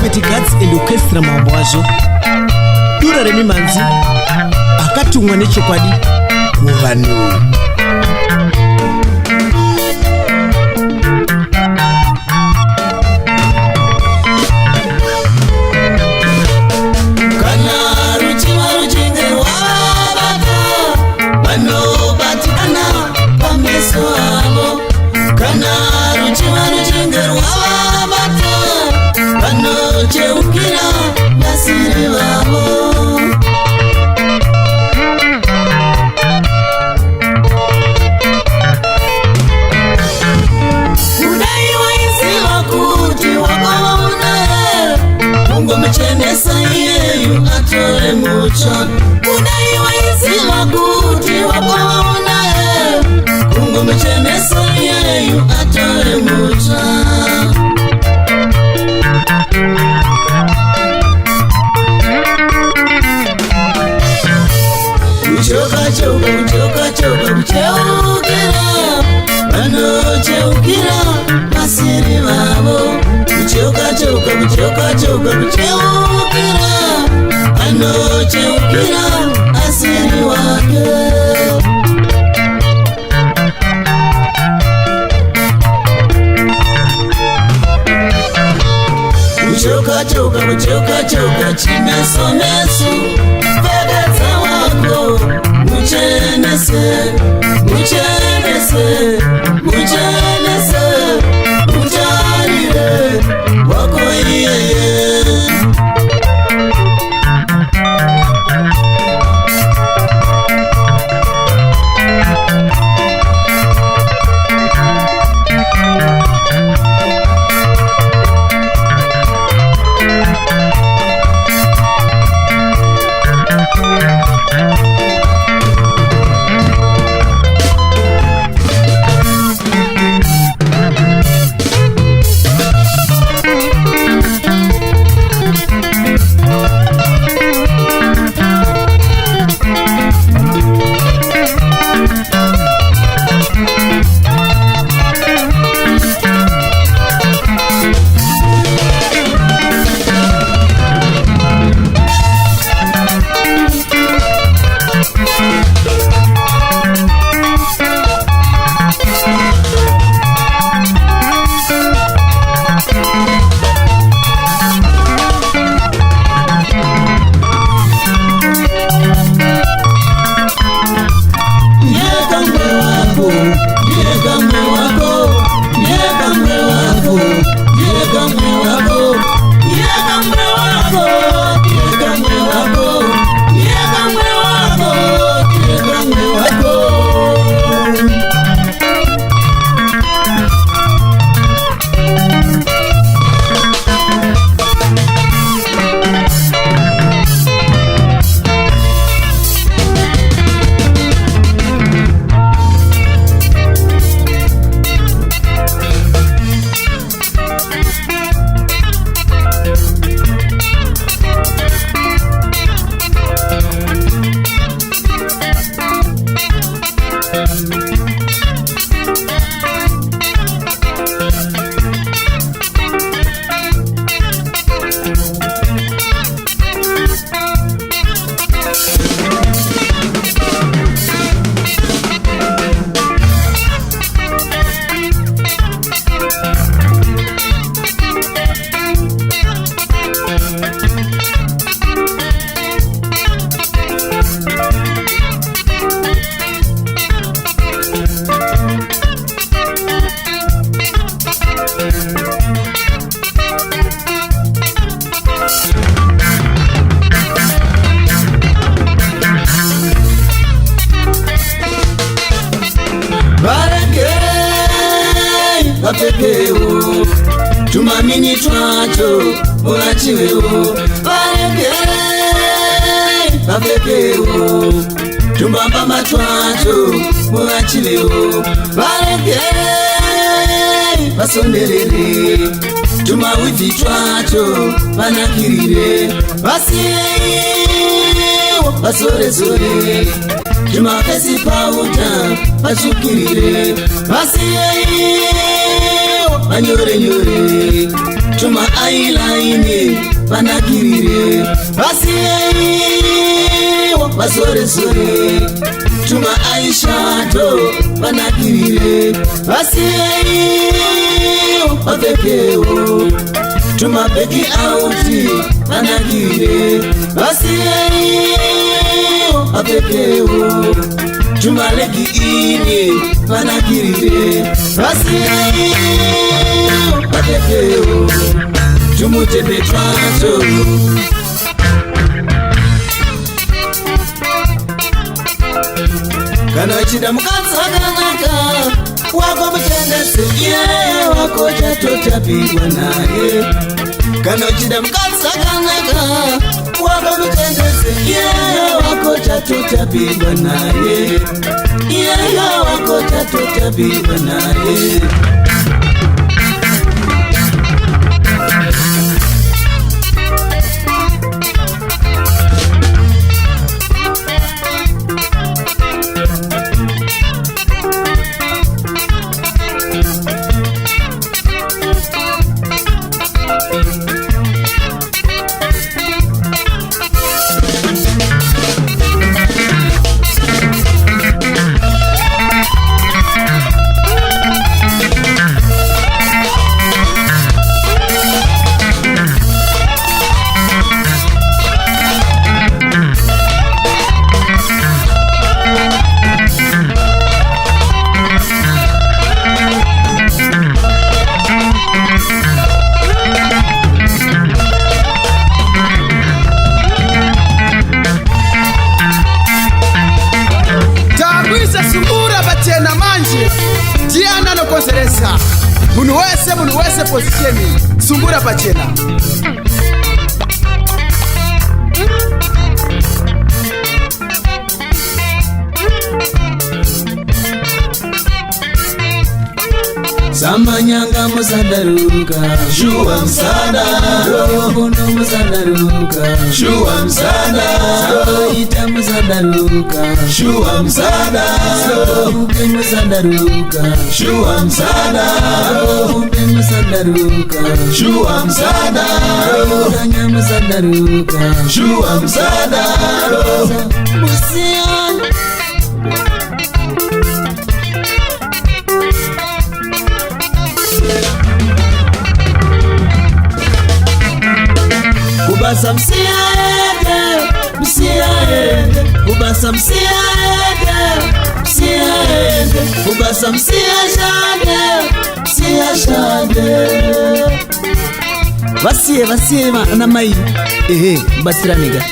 Petit Gats et l'orchestre Mamboazo Tura Remi Manzi akatumwa nechokwadi muvanhu. Vapepeo tumamini twacho murachiwewo varege vapepeo tumbambamba twacho murachiwewo varege vasonderere tumawivi twacho vanakirire vasiyewo vasorezore tumapesi pauta vachukirire vasiyewo vanyore nyore tuma ailaini panakirire basiyewo basore sore tuma aishato panakirire basiyewo bafekewo tuma beki auti panakirire basiyewo bafekewo tuma leki ini panakirire basiyewo bafekewo tumutebe twato kana chida mukatsakanaka wako mutendese iye wako chatotapirwa naye kana chida mukatsakanaka wako mutendese iye wako chatotapirwa naye iye wako chatotapirwa naye Diana no konseresa munu wese positioni sungura pachena Samanyanga musadaruka Shua msada Robono musadaruka Shua msada Soita musadaruka Shua msada Sohupe musadaruka Shua msada Rohupe musadaruka Shua msada Rohanya musadaruka Shua msada Musian Kubasa msiaede, kubasa msiaede, kubasa msiashade. Vasiye na mai, basira niga.